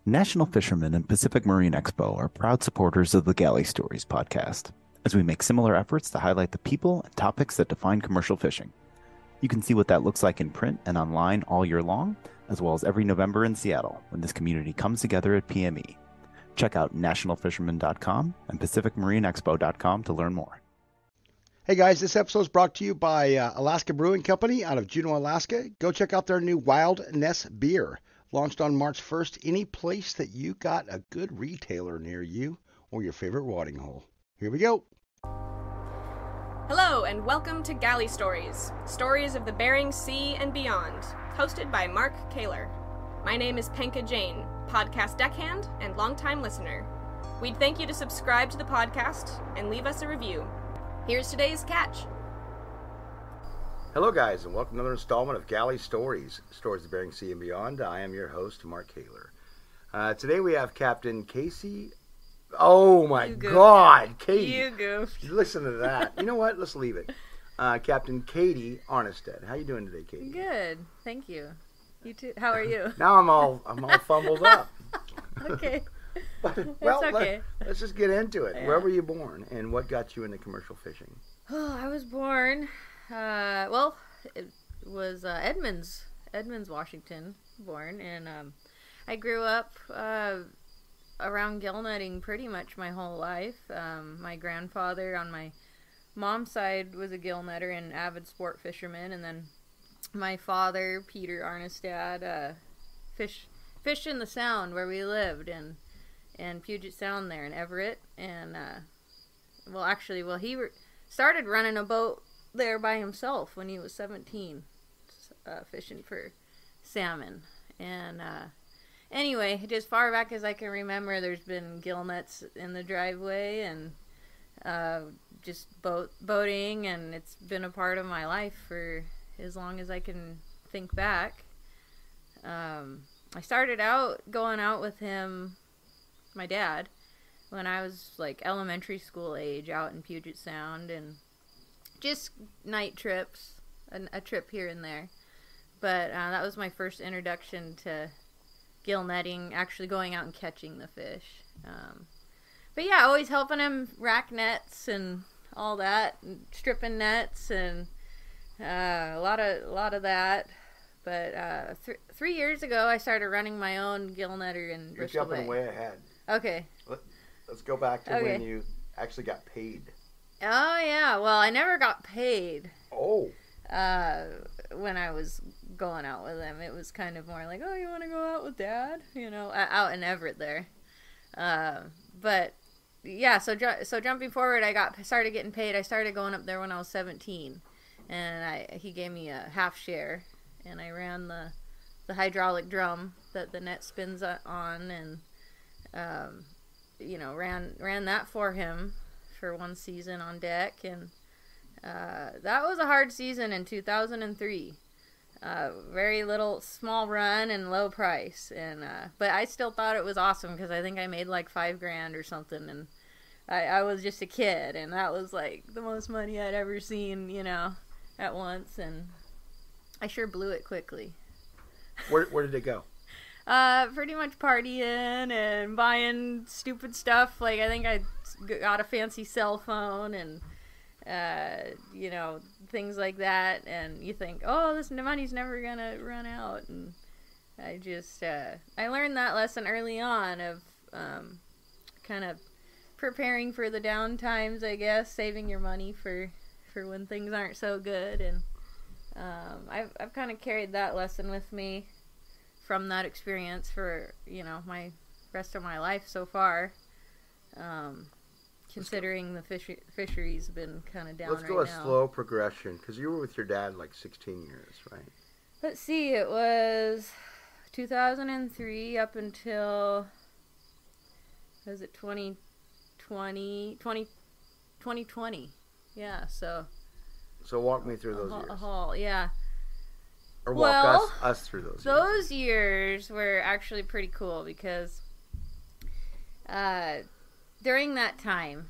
National Fishermen and Pacific Marine Expo are proud supporters of the Galley Stories podcast, as we make similar efforts to highlight the people and topics that define commercial fishing. You can see what that looks like in print and online all year long, as well as every November in Seattle when this community comes together at PME. Check out nationalfisherman.com and pacificmarineexpo.com to learn more. Hey guys, this episode is brought to you by Alaska Brewing Company out of Juneau, Alaska. Go check out their new Wild Ness beer. Launched on March 1st, any place that you got a good retailer near you or your favorite watering hole. Here we go. Hello and welcome to Galley Stories, stories of the Bering Sea and beyond, hosted by Mark Kaler. My name is Penka Jane, podcast deckhand and longtime listener. We'd thank you to subscribe to the podcast and leave us a review. Here's today's catch. Hello guys, and welcome to another installment of Galley Stories, stories of the Bering Sea and beyond. I am your host, Mark Kaler. Today we have Captain Casey. Oh my God, Katie. You goofed. Listen to that. You know what? Let's leave it. Captain Katie Arnestad. How you doing today, Katie? Good, thank you. You too. How are you? Now I'm all fumbled up. Okay. Well, it's okay. Let's just get into it. Yeah. Where were you born, and what got you into commercial fishing? Oh, I was born, it was Edmonds, Washington, born, and I grew up around gill netting pretty much my whole life. My grandfather on my mom's side was a gill netter and avid sport fisherman, and then my father, Peter Arnestad, fished in the Sound where we lived, and Puget Sound there in Everett, and he started running a boat there by himself when he was 17, fishing for salmon. And anyway, as far back as I can remember, there's been gill nets in the driveway and just boating, and it's been a part of my life for as long as I can think back. I started out going out with him, my dad, when I was like elementary school age, out in Puget Sound, and just night trips, a trip here and there. But that was my first introduction to gill netting, actually going out and catching the fish. But yeah, always helping him rack nets and all that, and stripping nets, and a lot of that. But 3 years ago, I started running my own gill netter in You're Bristol jumping Bay. way ahead. Okay. Let's go back to Okay. when you actually got paid. Oh yeah. Well, I never got paid. Oh. When I was going out with him, it was kind of more like, oh, you want to go out with Dad? You know, out in Everett there. But yeah, so jumping forward, started getting paid. I started going up there when I was 17, and he gave me a half share, and I ran the hydraulic drum that the net spins on, and ran that for him for one season on deck, and that was a hard season in 2003. Very little, small run and low price, and but I still thought it was awesome because I think I made like $5,000 or something, and I was just a kid, and that was like the most money I'd ever seen, at once, and I sure blew it quickly. Where did it go? Pretty much partying and buying stupid stuff. Like, I think I got a fancy cell phone and, things like that. And you think, oh, this money's never gonna run out. And I just, I learned that lesson early on of, kind of preparing for the down times, I guess, saving your money for when things aren't so good. And, I've kind of carried that lesson with me from that experience for, my rest of my life so far, considering the fishery's been kind of down right now. Let's go a slow progression, because you were with your dad like 16 years, right? Let's see, it was 2003 up until, was it 2020? Yeah, so. So walk me through those years. Yeah. Or walk us through those years. Those years were actually pretty cool because during that time,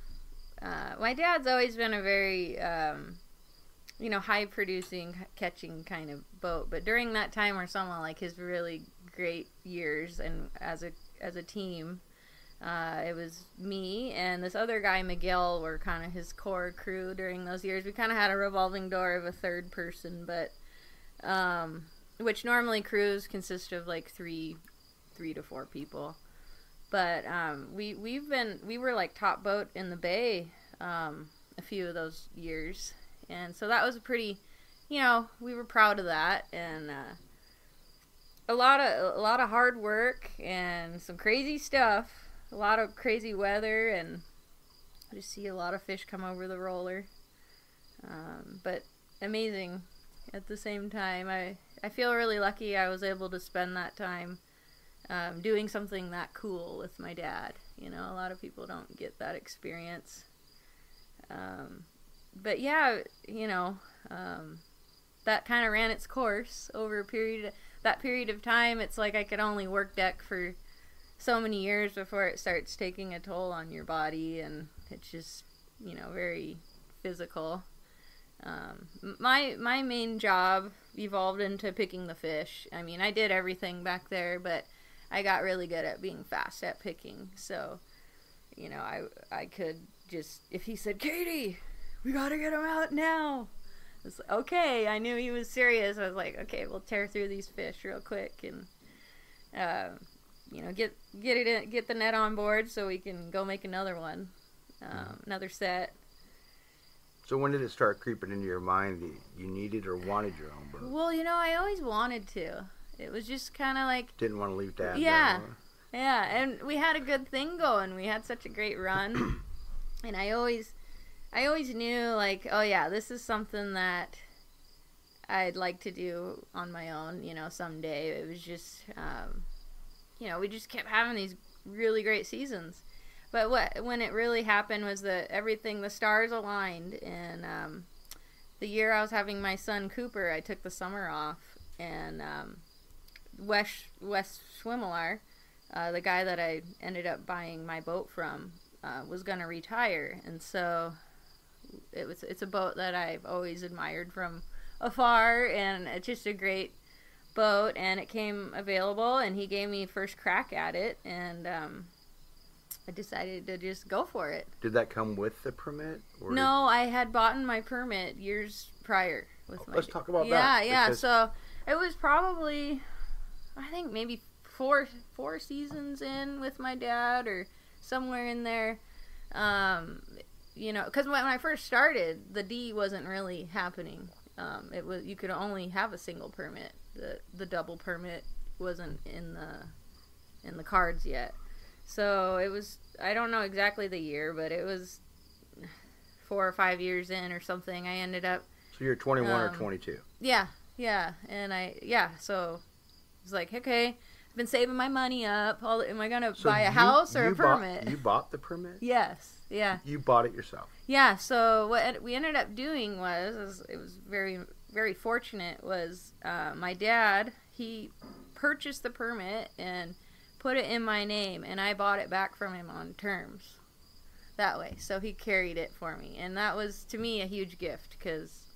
my dad's always been a very high producing, catching kind of boat. But during that time where someone like his really great years, and as a team. It was me and this other guy, Miguel, were kind of his core crew during those years. We kind of had a revolving door of a third person, but which normally crews consist of like three to four people. But we were like top boat in the bay a few of those years, and so that was a pretty, we were proud of that, and a lot of hard work and some crazy stuff, a lot of crazy weather, and I just see a lot of fish come over the roller, but amazing at the same time. I feel really lucky I was able to spend that time doing something that cool with my dad. A lot of people don't get that experience. But yeah, that kind of ran its course over that period of time. It's like I could only work deck for so many years before it starts taking a toll on your body, and it's just, very physical. My main job evolved into picking the fish. I mean, I did everything back there, but I got really good at being fast at picking. So, I could just, if he said, "Katie, we gotta get him out now," it's like, okay, I knew he was serious. I was like, okay, we'll tear through these fish real quick and, get the net on board so we can go make another one, another set. So when did it start creeping into your mind that you needed or wanted your own boat? Well, I always wanted to. It was just kind of like... Didn't want to leave Dad. Yeah. Yeah, and we had a good thing going. We had such a great run. And I always knew, like, oh yeah, this is something that I'd like to do on my own, someday. It was just, we just kept having these really great seasons. But when it really happened was that the stars aligned. And the year I was having my son Cooper, I took the summer off. And Wes Schwimmelar, the guy that I ended up buying my boat from, was going to retire. And so it's a boat that I've always admired from afar, and it's just a great boat, and it came available, and he gave me first crack at it, and I decided to just go for it. Did that come with the permit? Or no, I had bought my permit years prior. Let's talk about that. Yeah. So it was probably, I think maybe four seasons in with my dad, or somewhere in there. Because when I first started, the D wasn't really happening. It was, you could only have a single permit. The double permit wasn't in the cards yet. So it was, I don't know exactly the year, but it was 4 or 5 years in or something. I ended up. So you're 21 or 22. Yeah. And so it was like, okay, I've been saving my money up. Am I going to buy a house or a permit? You bought the permit? Yes. Yeah. You bought it yourself? Yeah. So what we ended up doing was, it was very, very fortunate, was my dad, he purchased the permit and put it in my name, and I bought it back from him on terms that way. So he carried it for me, and that was, to me, a huge gift, because,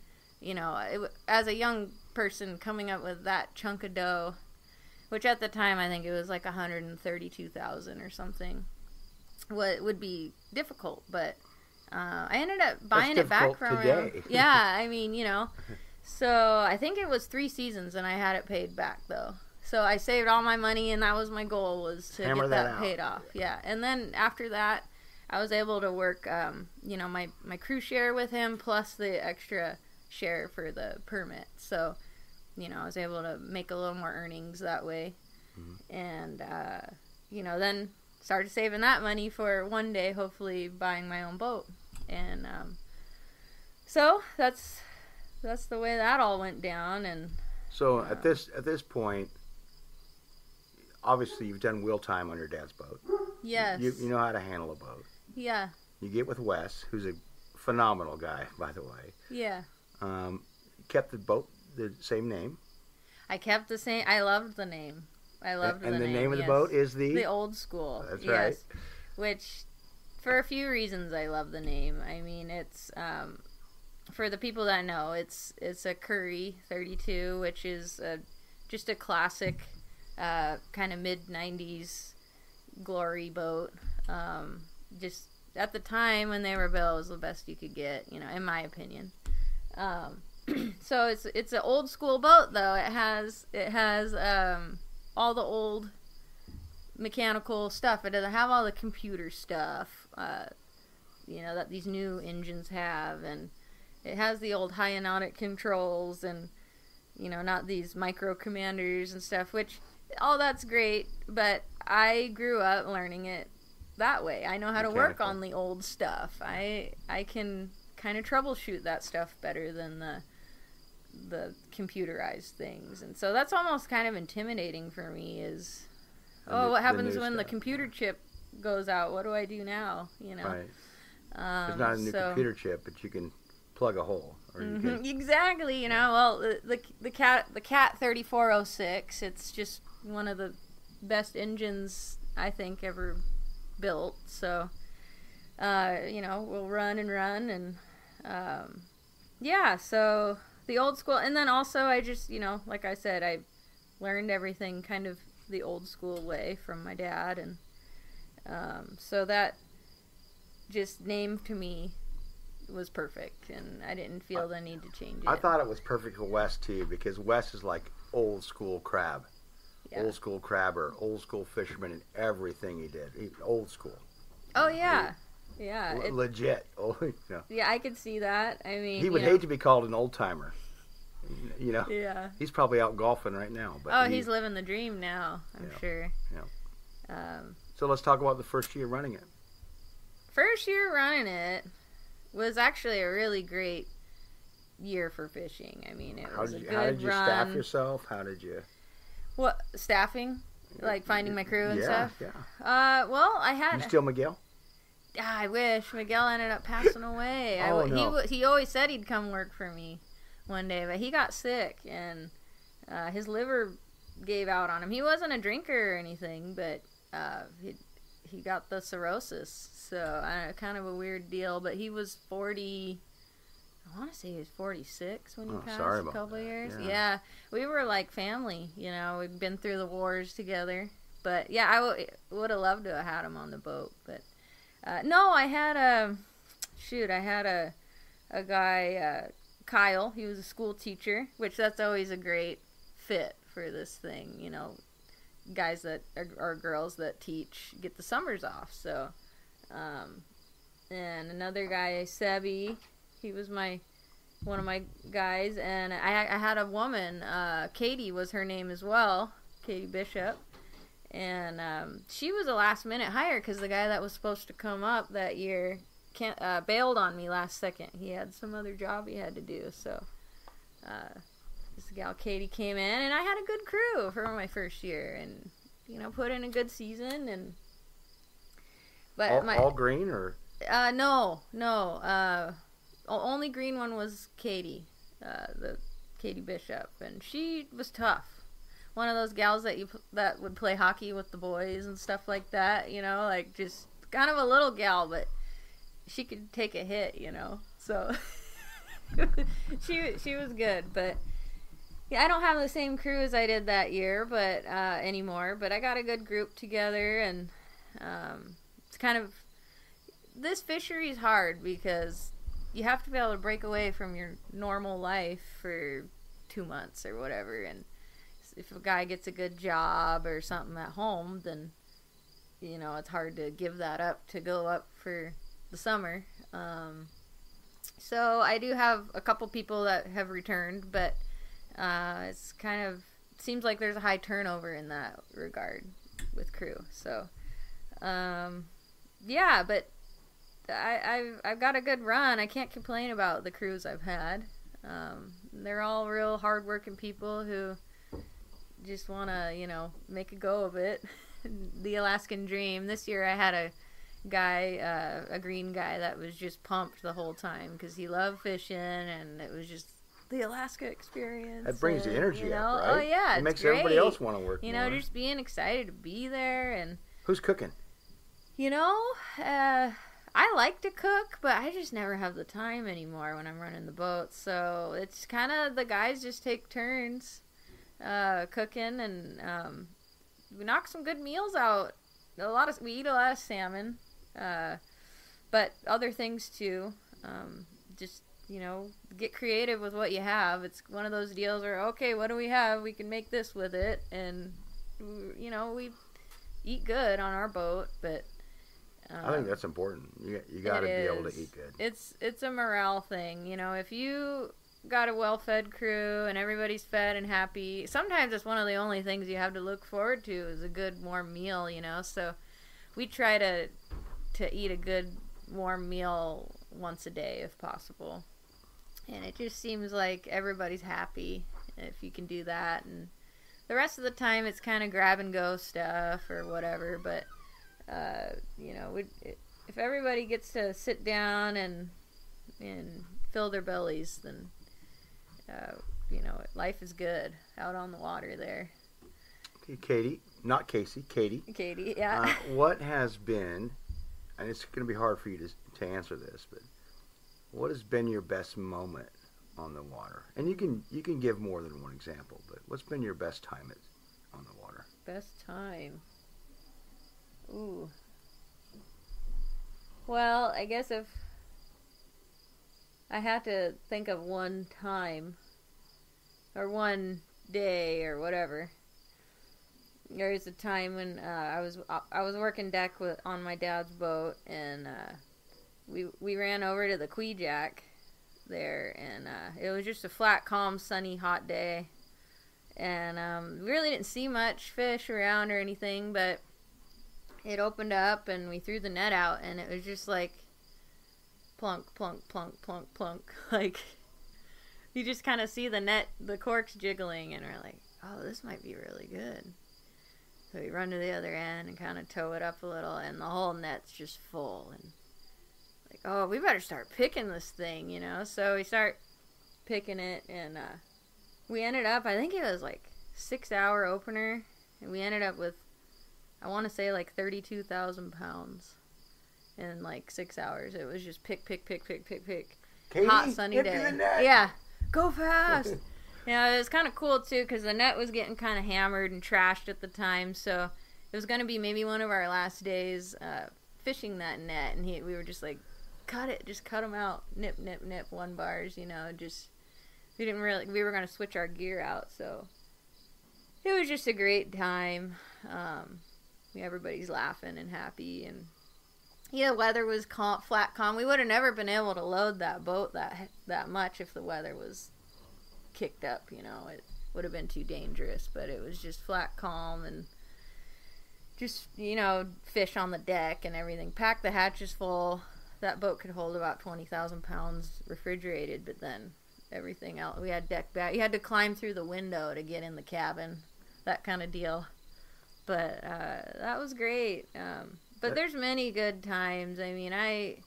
as a young person coming up with that chunk of dough, which at the time I think it was like $132,000 or something, would be difficult, but I ended up buying it back from him. Yeah, I mean, so I think it was 3 seasons, and I had it paid back, though. So I saved all my money, and that was my goal, was to get that paid off. Yeah, and then after that, I was able to work, my crew share with him, plus the extra share for the permit. So, I was able to make a little more earnings that way. Mm-hmm. And, then started saving that money for one day, hopefully buying my own boat. And so that's the way that all went down. And so at this point, obviously you've done wheel time on your dad's boat. Yes. You know how to handle a boat. Yeah. You get with Wes, who's a phenomenal guy, by the way. Yeah. Kept the boat the same name. I kept the same. I loved the name. And the name of the boat is the Old School. That's right. Which, for a few reasons, I love the name. I mean, it's for the people that know, it's a Curry 32, which is just a classic kind of mid-90s glory boat. Just at the time when they were built, it was the best you could get, you know, in my opinion. So it's an old school boat though. It has all the old mechanical stuff. It doesn't have all the computer stuff, you know, that these new engines have, and it has the old hydraulic controls and, you know, not these micro commanders and stuff, which all that's great, but I grew up learning it that way. I know how to work on the old stuff. I can kind of troubleshoot that stuff better than the computerized things, and so that's almost kind of intimidating for me. Is what happens when the computer chip goes out? What do I do now? You know, right? There's not a new computer chip, but you can plug a hole. Or you can... Exactly. You know, well, the Cat 3406. It's just one of the best engines I think ever built. So, you know, we'll run and yeah. So the old school, and then also I just, you know, like I said, I learned everything kind of the old school way from my dad, and so that just name to me was perfect, and I didn't feel the need to change it. I thought it was perfect for Wes too, because Wes is like old school crab, old school crabber, old school fisherman in everything he did. Old school. Oh yeah, yeah. Legit. Oh, you know. Yeah, I could see that. I mean, he would hate to be called an old timer. You know. Yeah. He's probably out golfing right now. But he's living the dream now, I'm sure. Yeah. So let's talk about the first year running it. First year running it was actually a really great year for fishing. I mean, it was a good run. How did you staff yourself? How did you... What, staffing? Like finding my crew and stuff? Yeah. Well, I had... You still Miguel? I wish. Miguel ended up passing away. No. He always said he'd come work for me one day, but he got sick, and his liver gave out on him. He wasn't a drinker or anything, but he got the cirrhosis, so kind of a weird deal. But he was 40. I want to say he was 46 when he passed. Sorry a about couple that. years. Yeah, we were like family. You know, we'd been through the wars together. But yeah, I would have loved to have had him on the boat. But no, I had a guy, Kyle. He was a school teacher, which that's always a great fit for this thing. You know, guys that are girls that teach get the summers off. So, and another guy, Sebi, he was one of my guys, and I had a woman, Katie was her name as well, Katie Bishop, and she was a last minute hire because the guy that was supposed to come up that year bailed on me last second. He had some other job he had to do, so this gal Katie came in, and I had a good crew for my first year, and you know, put in a good season. And but all green or no, only green one was Katie, the Katie Bishop, and she was tough. One of those gals that would play hockey with the boys and stuff like that, you know, like just kind of a little gal, but she could take a hit, you know. So she was good, but yeah, I don't have the same crew as I did that year, but anymore. But I got a good group together, and it's kind of, this fishery is hard because you have to be able to break away from your normal life for 2 months or whatever. And if a guy gets a good job or something at home, then you know it's hard to give that up to go up for the summer. So I do have a couple people that have returned, but it's kind of seems like there's a high turnover in that regard with crew. So yeah, but I've got a good run. I can't complain about the crews I've had. They're all real hardworking people who just want to, you know, make a go of it. The Alaskan dream. This year I had a guy, a green guy that was just pumped the whole time because he loved fishing, and it was just the Alaska experience. That brings the energy you know? up, right? Oh yeah, it makes everybody else want to work. You know, just being excited to be there. And who's cooking? You know, I like to cook, but I just never have the time anymore when I'm running the boat. So it's kind of the guys just take turns cooking, and knock some good meals out. We eat a lot of salmon, but other things too. Just, get creative with what you have. It's one of those deals where, okay, what do we have? We can make this with it. And, we eat good on our boat, but I think that's important. You got to be able to eat good. It's a morale thing. If you got a well-fed crew and everybody's fed and happy, sometimes it's one of the only things you have to look forward to is a good warm meal, so we try to eat a good warm meal once a day if possible, and it just seems like everybody's happy if you can do that. And the rest of the time it's kind of grab and go stuff or whatever, but if everybody gets to sit down and fill their bellies, then life is good out on the water there. Okay, Katie, not Casey, Katie. Katie, yeah. What has been, and it's going to be hard for you to answer this, but what has been your best moment on the water? And you can give more than one example, but what's been your best time on the water? Best time. Ooh. Well, I guess if I had to think of one time or one day or whatever, there was a time when I was working deck on my dad's boat, and we ran over to the Kviak there, and it was just a flat, calm, sunny, hot day, and we really didn't see much fish around or anything, but it opened up and we threw the net out, and it was just like plunk, plunk, plunk, plunk, plunk. Like, you just kind of see the corks jiggling, and we're like, oh, this might be really good. So we run to the other end and kind of tow it up a little, and the whole net's just full. And like, oh, we better start picking this thing, So we start picking it, and we ended up, I think it was like 6-hour opener, and we ended up with, I want to say like 32,000 pounds in like 6 hours. It was just pick. Katie, hot sunny get day. to the net. Yeah, go fast. It was kind of cool too because the net was getting kind of hammered and trashed at the time, so it was going to be maybe one of our last days fishing that net, and we were just like, cut it, just cut them out, nip, 1 bars, just, we were going to switch our gear out, so it was just a great time. Everybody's laughing and happy, and weather was flat calm. We would have never been able to load that boat that much if the weather was kicked up, it would have been too dangerous, but it was just flat calm, and just, fish on the deck and everything. Packed the hatches full. That boat could hold about 20,000 pounds refrigerated, but then everything else, we had deck back. You had to climb through the window to get in the cabin, that kind of deal. But that was great. But there's many good times. I mean, I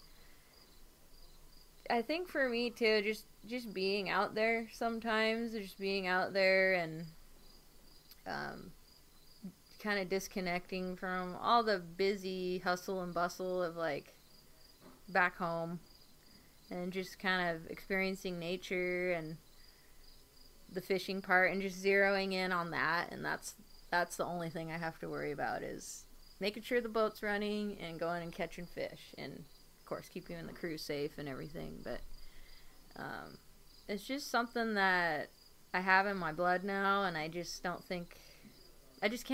think for me too, just being out there sometimes, just being out there and kind of disconnecting from all the busy hustle and bustle of like back home, and just kind of experiencing nature and the fishing part, and just zeroing in on that. And that's the only thing I have to worry about, is making sure the boat's running and going and catching fish, and of course keeping the crew safe and everything. But it's just something that I have in my blood now, and I just can't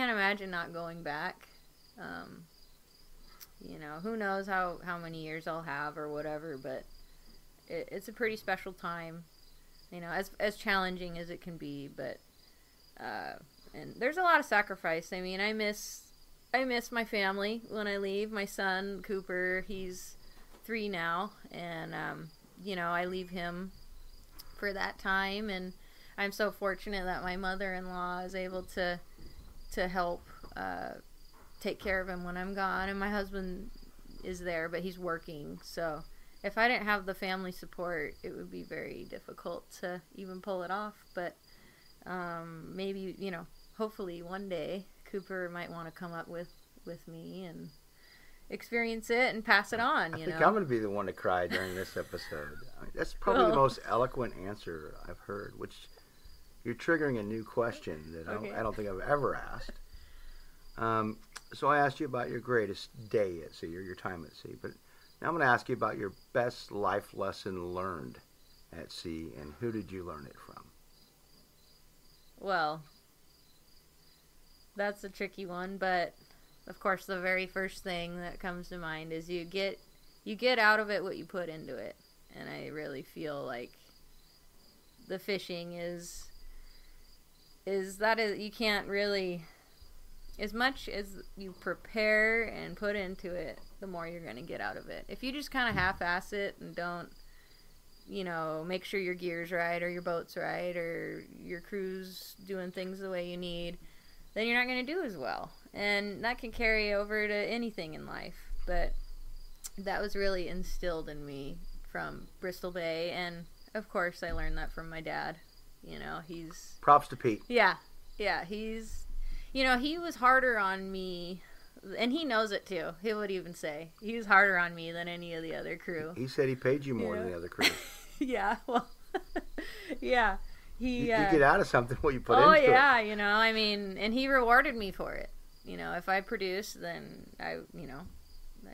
imagine not going back. Who knows how many years I'll have or whatever, but it's a pretty special time, as challenging as it can be, but and there's a lot of sacrifice. I mean, I miss my family when I leave. My son Cooper, he's 3 now, and I leave him for that time, and I'm so fortunate that my mother-in-law is able to help take care of him when I'm gone, and my husband is there, but he's working. So if I didn't have the family support, it would be very difficult to even pull it off. But maybe, hopefully one day Cooper might want to come up with me and experience it and pass it on. I think I'm going to be the one to cry during this episode. That's probably the most eloquent answer I've heard, which you're triggering a new question that Okay. I don't think I've ever asked. So I asked you about your greatest day at sea or your time at sea, but now I'm going to ask you about your best life lesson learned at sea, and who did you learn it from? Well, that's a tricky one, but of course the very first thing that comes to mind is you get out of it what you put into it. And I really feel like the fishing is you can't really, as much as you prepare and put into it, the more you're going to get out of it. If you just kind of half-ass it and don't, make sure your gear's right or your boat's right or your crew's doing things the way you need, then you're not going to do as well. And that can carry over to anything in life. But that was really instilled in me from Bristol Bay, and of course I learned that from my dad. He's... Props to Pete. Yeah, he's... he was harder on me, and he knows it too. He would even say he was harder on me than any of the other crew. He said he paid you more than the other crew. Yeah, well, yeah. You get out of something what you put into it. Oh, yeah, and he rewarded me for it. If I produced, then I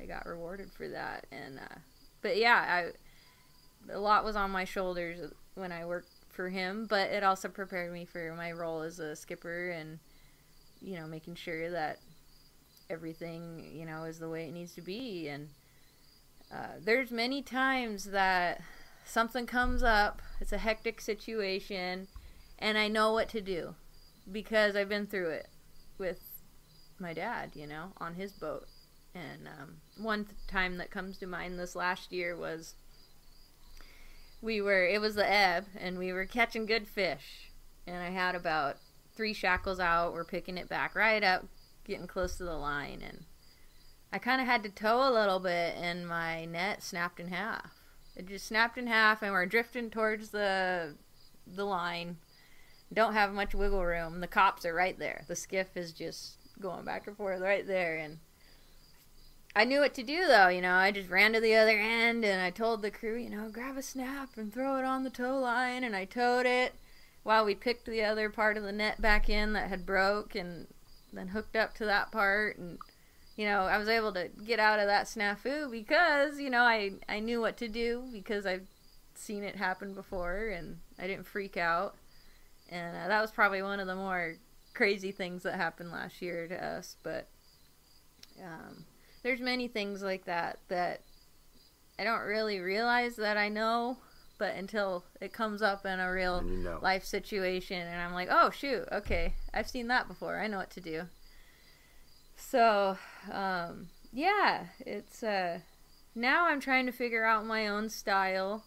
got rewarded for that. And, but yeah, a lot was on my shoulders when I worked for him, but it also prepared me for my role as a skipper and, making sure that everything, is the way it needs to be. And, there's many times that something comes up, it's a hectic situation, and I know what to do because I've been through it with my dad, on his boat. And one time that comes to mind this last year was it was the ebb, and we were catching good fish, and I had about 3 shackles out. We're picking it back right up, getting close to the line, and I kind of had to tow a little bit, and my net snapped in half. It just snapped in half, and we're drifting towards the line. Don't have much wiggle room. The cops are right there. The skiff is just going back and forth right there, and I knew what to do, though. I just ran to the other end, and I told the crew, grab a snap and throw it on the tow line, and I towed it while we picked the other part of the net back in that had broke, and then hooked up to that part, and I was able to get out of that snafu because, I knew what to do because I've seen it happen before, and I didn't freak out. And that was probably one of the more crazy things that happened last year to us. But there's many things like that I don't really realize that I know, but until it comes up in a real life situation, and I'm like, oh, shoot, okay, I've seen that before. I know what to do. So, yeah, it's, now I'm trying to figure out my own style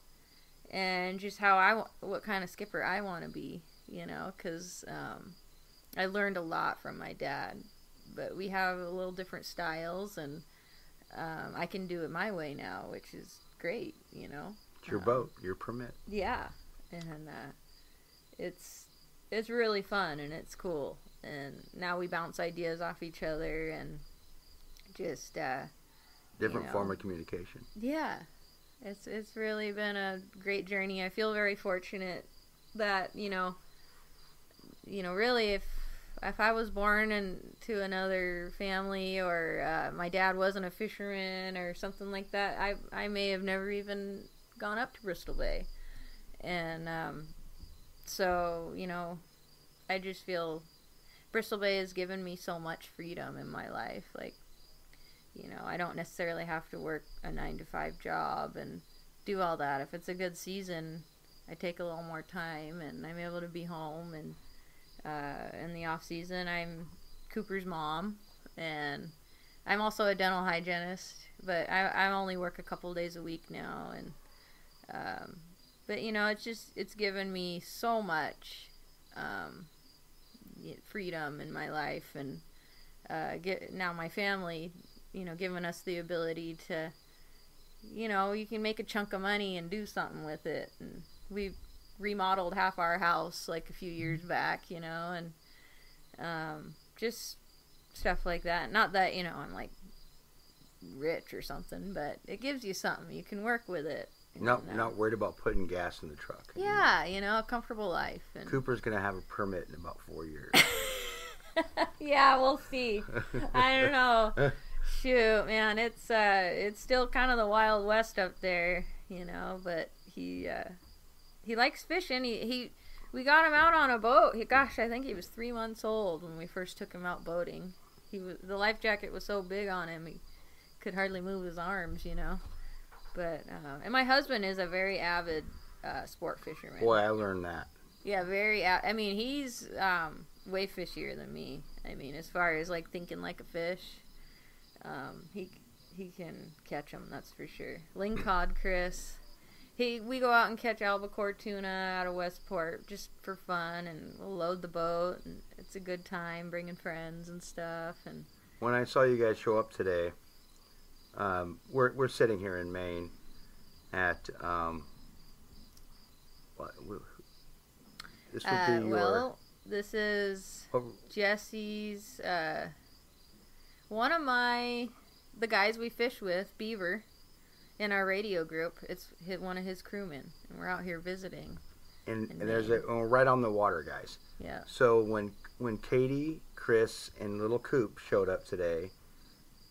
and just what kind of skipper I want to be, because, I learned a lot from my dad, but we have a little different styles, and, I can do it my way now, which is great, It's your boat, your permit. Yeah, and, it's really fun, and it's cool. And now we bounce ideas off each other and just different form of communication. Yeah, it's really been a great journey. I feel very fortunate that really if I was born into another family, or my dad wasn't a fisherman or something like that, I may have never even gone up to Bristol Bay. And so I just feel Bristol Bay has given me so much freedom in my life. Like, I don't necessarily have to work a 9-to-5 job and do all that. If it's a good season, I take a little more time, and I'm able to be home. And in the off season, I'm Cooper's mom, and I'm also a dental hygienist. But I only work a couple days a week now, and but it's given me so much freedom in my life, and now my family, giving us the ability to, you can make a chunk of money and do something with it. And we've remodeled half our house like a few years back, and just stuff like that. Not that, I'm like rich or something, but it gives you something. You can work with it. Not worried about putting gas in the truck. Yeah, a comfortable life. And Cooper's going to have a permit in about 4 years. Yeah, we'll see. I don't know. Shoot, man, it's still kind of the Wild West up there, but he likes fishing. We got him out on a boat. Gosh, I think he was 3 months old when we first took him out boating. The life jacket was so big on him, he could hardly move his arms, But and my husband is a very avid sport fisherman. Boy, I learned that. Yeah, I mean, he's way fishier than me. I mean, as far as like thinking like a fish, he can catch them. That's for sure. Lingcod Chris, we go out and catch albacore tuna out of Westport just for fun, and we'll load the boat, and it's a good time bringing friends and stuff. And when I saw you guys show up today, we're sitting here in Maine at this would be well, this is Jesse's one of the guys we fish with, Beaver, in our radio group. It's one of his crewmen, and we're out here visiting. And there's right on the water, guys. Yeah. So when Katie, Chris, and little Coop showed up today,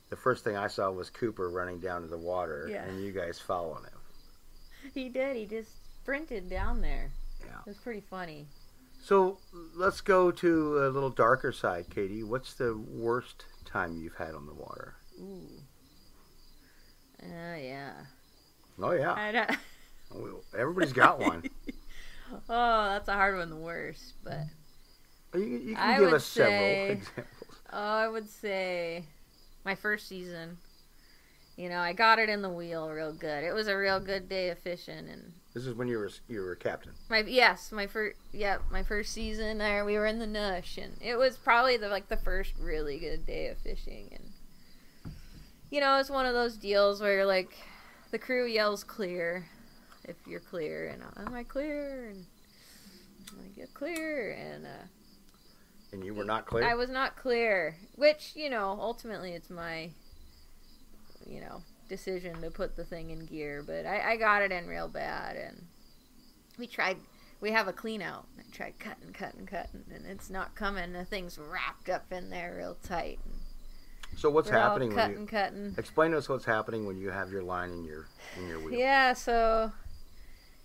the first thing I saw was Cooper running down to the water, and you guys following him. He did. He just sprinted down there. Yeah. It was pretty funny. So let's go to a little darker side, Katie. What's the worst time you've had on the water? Ooh. Yeah. Oh, yeah. Everybody's got one. Oh, that's a hard one, the worst. But you can give us several examples. Oh, I would say my first season. I got it in the wheel real good. It was a real good day of fishing, and this is when you were captain. My first season there. We were in the Nush, and it was probably the first really good day of fishing. And it's one of those deals where like the crew yells clear if you're clear, and am I clear? And I get clear, and you were not clear. I was not clear, which ultimately it's my decision to put the thing in gear, but I got it in real bad, and we have a clean out. I tried cutting, and it's not coming. The thing's wrapped up in there real tight. So what's happening cutting? Explain to us what's happening when you have your line in your wheel. Yeah, so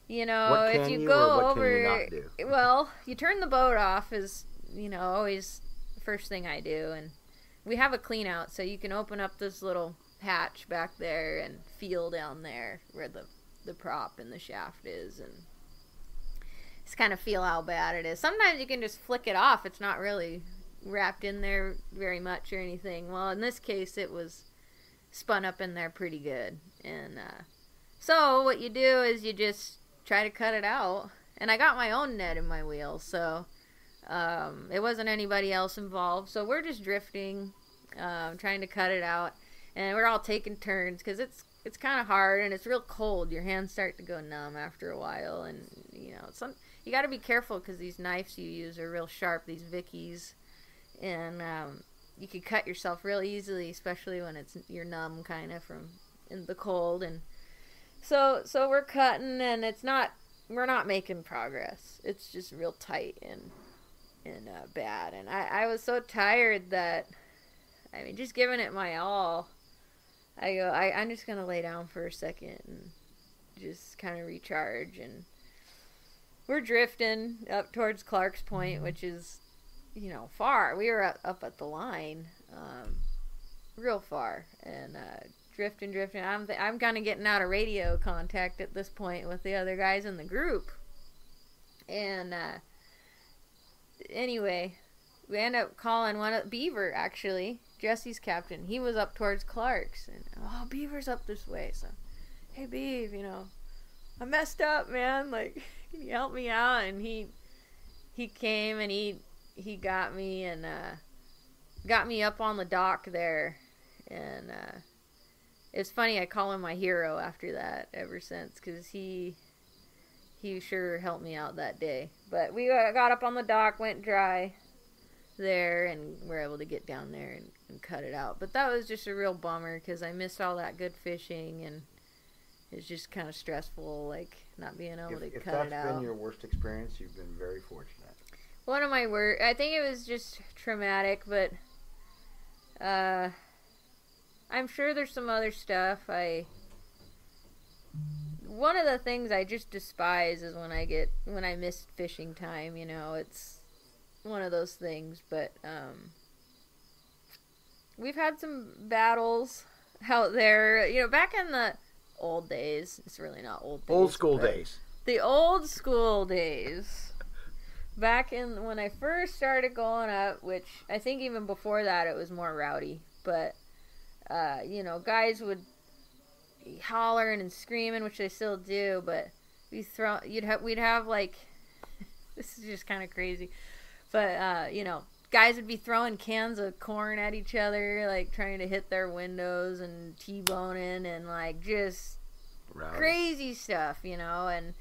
what if you can go or what over, can you not do? Well, you turn the boat off is always the first thing I do, and we have a clean out, so you can open up this little hatch back there and feel down there where the prop and the shaft is, and just kind of feel how bad it is. Sometimes you can just flick it off. It's not really wrapped in there very much or anything. Well, in this case, it was spun up in there pretty good. And so what you do is you just try to cut it out. And I got my own net in my wheel, so it wasn't anybody else involved. So we're just drifting, trying to cut it out. And we're all taking turns because it's kind of hard and it's real cold. Your hands start to go numb after a while, and you got to be careful because these knives you use are real sharp. These Vickies, and you could cut yourself real easily, especially when you're numb kind of from in the cold. And so we're cutting, and we're not making progress. It's just real tight and bad. And I was so tired that just giving it my all. I'm just going to lay down for a second and just kind of recharge. And we're drifting up towards Clark's Point, which is, far. We were up at the line, real far. And drifting. I'm kind of getting out of radio contact at this point with the other guys in the group. And anyway, we end up calling Beaver, actually. Jesse's captain. He was up towards Clark's, and Beaver's up this way. So, hey Beav, I messed up, man. Like, can you help me out? And he came and he got me and got me up on the dock there, and it's funny. I call him my hero after that ever since, because he sure helped me out that day. But we got up on the dock, went dry there, and we're able to get down there and cut it out. But that was just a real bummer because I missed all that good fishing, and it's just kind of stressful, like not being able to cut it out. If that's been your worst experience, you've been very fortunate. one of my worst. I think it was just traumatic, but I'm sure there's some other stuff. One of the things I just despise is when I miss fishing time. You know, it's one of those things. But we've had some battles out there. You know, back in the old days. It's really not old days. Old school days. The old school days. Back in when I first started going up, which I think even before that it was more rowdy. But you know, guys would be hollering and screaming, which they still do. But we'd have like this is just kind of crazy. But you know, guys would be throwing cans of corn at each other, like trying to hit their windows and T-boning and like just Rowdy. Crazy stuff, you know. And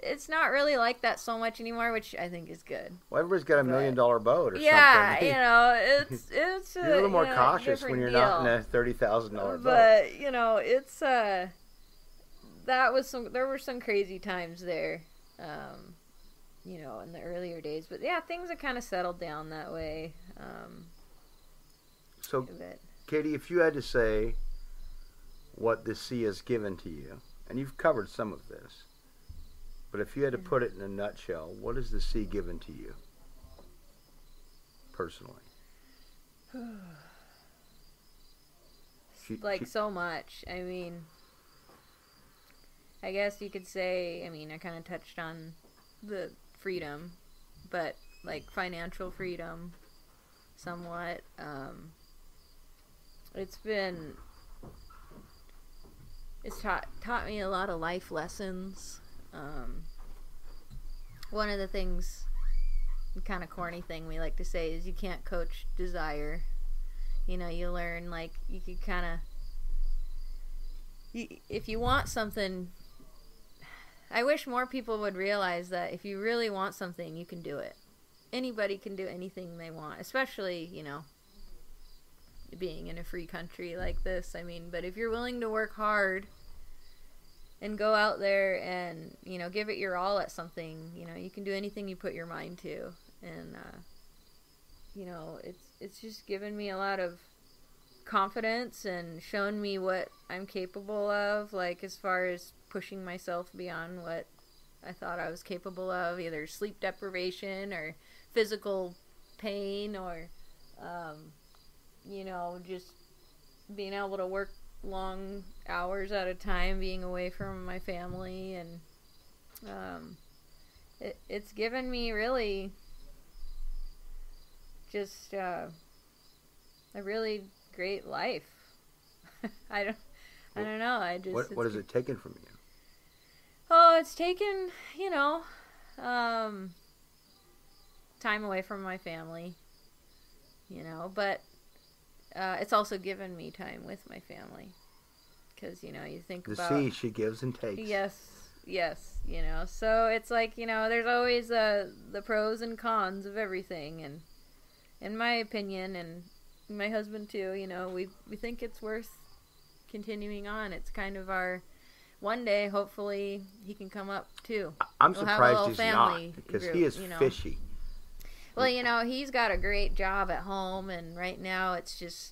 it's not really like that so much anymore, which I think is good. Well, everybody's got a $1 million boat or something. Yeah, you know, it's you're a little more cautious when you're not in a $30,000 boat. But you know, it's there were some crazy times there, you know, in the earlier days. But yeah, things have kind of settled down that way. So, Katie, if you had to say what the sea has given to you, and you've covered some of this. But if you had to put it in a nutshell, what has the sea given to you, personally? So much. I mean, I guess you could say, I mean, I kind of touched on the freedom, but like financial freedom, somewhat. It's taught me a lot of life lessons. One of the things, kind of corny thing we like to say is you can't coach desire. You know, you learn, like, you could kind of, if you want something, I wish more people would realize that if you really want something, you can do it. Anybody can do anything they want, especially, you know, being in a free country like this. I mean, but if you're willing to work hard and go out there and, you know, give it your all at something, you know, you can do anything you put your mind to. And, you know, it's just given me a lot of confidence and shown me what I'm capable of, like, as far as pushing myself beyond what I thought I was capable of, either sleep deprivation or physical pain or, you know, just being able to work long hours at a time, being away from my family, and it's given me really just a really great life. I don't know. What has it taken from you? Oh, it's taken, you know, time away from my family, you know, but it's also given me time with my family, because, you know, you think about the sea, she gives and takes. Yes, you know, so it's like, you know, there's always the pros and cons of everything, and in my opinion, and my husband too, you know, we think it's worth continuing on. It's kind of our, one day, hopefully, he can come up too. I'm surprised he's not, because he is fishy. Well, you know, he's got a great job at home, and right now it's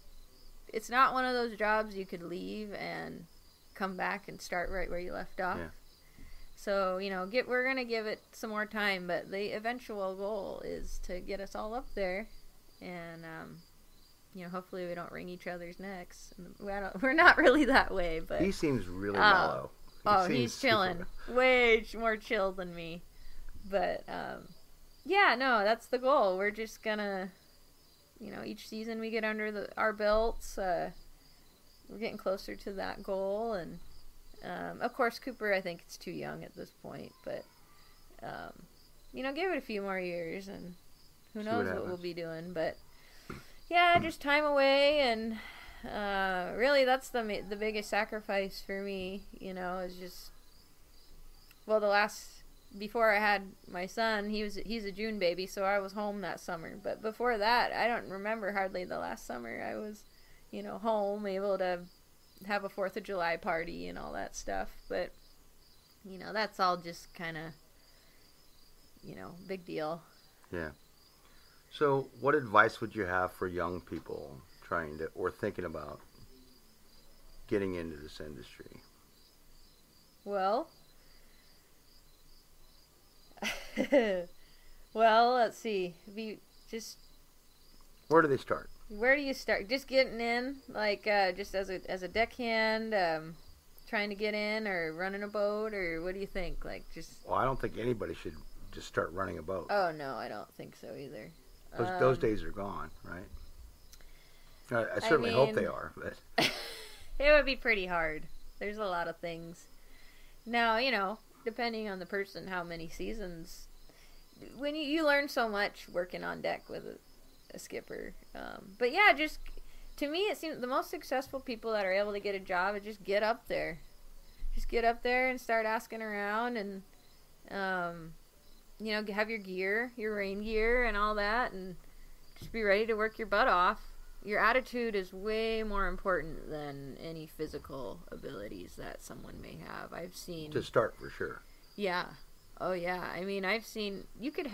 not one of those jobs you could leave and come back and start right where you left off. Yeah. So, you know, we're going to give it some more time, but the eventual goal is to get us all up there, and, you know, hopefully we don't wring each other's necks. We're not really that way, but... He seems really mellow. He's chilling. Way more chill than me. But, yeah, no, that's the goal. We're just gonna, you know, each season we get under our belts, we're getting closer to that goal. And, of course, Cooper, I think it's too young at this point. But, you know, give it a few more years, and who knows what we'll be doing. But, yeah, just time away, and really that's the biggest sacrifice for me, you know, is just, well, before I had my son, he's a June baby, so I was home that summer. But before that, I don't remember hardly the last summer I was, you know, home, able to have a 4th of July party and all that stuff. But, you know, that's all just kind of, you know, big deal. Yeah. So, what advice would you have for young people trying to or thinking about getting into this industry? Well, well, let's see. Where do they start? Where do you start? Just getting in, like just as a deckhand, trying to get in, or running a boat, or what do you think? Like just. Well, I don't think anybody should just start running a boat. Oh no, I don't think so either. Those days are gone, right? I certainly hope they are, but it would be pretty hard. There's a lot of things. Now, depending on the person, how many seasons. When you learn so much working on deck with a skipper. But yeah, just to me, it seems the most successful people that are able to get a job is just get up there. Just get up there and start asking around, and have your gear, your rain gear and all that, and just be ready to work your butt off. Your attitude is way more important than any physical abilities that someone may have. I've seen... To start, for sure. Yeah. Oh, yeah. I mean, I've seen... You could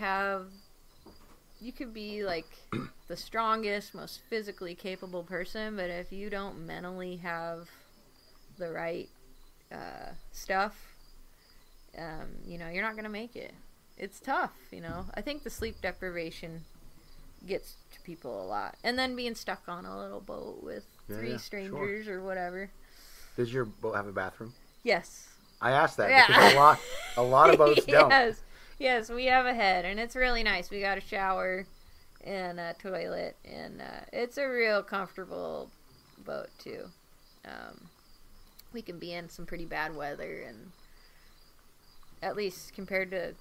be, like, the strongest, most physically capable person, but if you don't mentally have the right stuff, you're not going to make it. It's tough, I think the sleep deprivation gets to people a lot. And then being stuck on a little boat with three strangers or whatever. Does your boat have a bathroom? Yes. I asked that because a lot of boats don't. Yes, we have a head, and it's really nice. We got a shower and a toilet, and it's a real comfortable boat, too. We can be in some pretty bad weather, and at least compared to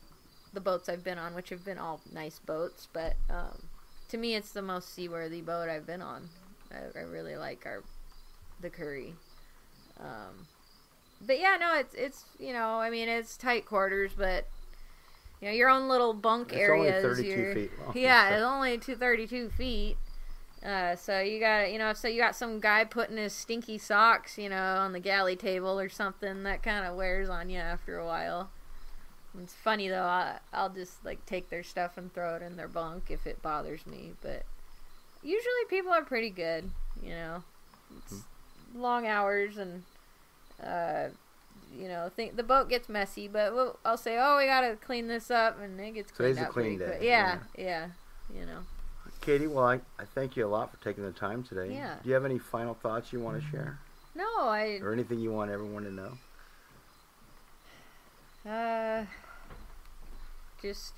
the boats I've been on, which have been all nice boats, but to me, it's the most seaworthy boat I've been on. I really like the Curry. But yeah, no, it's it's tight quarters, but your own little bunk areas. It's only 32 feet long. Yeah, it's only 32 feet. So you got so you got some guy putting his stinky socks, on the galley table or something, that kind of wears on you after a while. It's funny though, I'll just take their stuff and throw it in their bunk if it bothers me, but usually people are pretty good, It's long hours, and think the boat gets messy, but I'll say, we gotta clean this up, and it gets cleaned up pretty quick. Yeah. Katie, well, I thank you a lot for taking the time today. Yeah. Do you have any final thoughts you want to share? No, or anything you want everyone to know? Just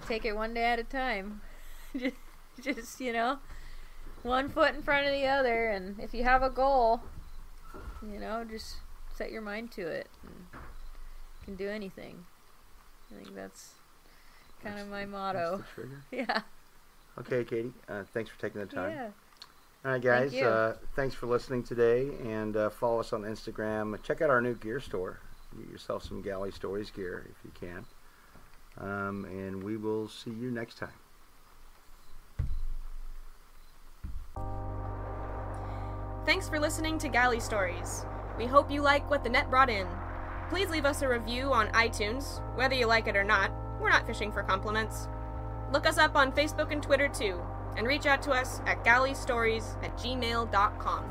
take it one day at a time. just one foot in front of the other, and if you have a goal, just set your mind to it, and you can do anything. I think that's kind of my motto. That's the trigger. Yeah. Okay, Katie. Thanks for taking the time. Yeah. All right, guys. Thanks for listening today, and follow us on Instagram. Check out our new gear store. Get yourself some Galley Stories gear if you can. And we will see you next time. Thanks for listening to Galley Stories. We hope you like what the net brought in. Please leave us a review on iTunes. Whether you like it or not, we're not fishing for compliments. Look us up on Facebook and Twitter too, and reach out to us at galleystories@gmail.com.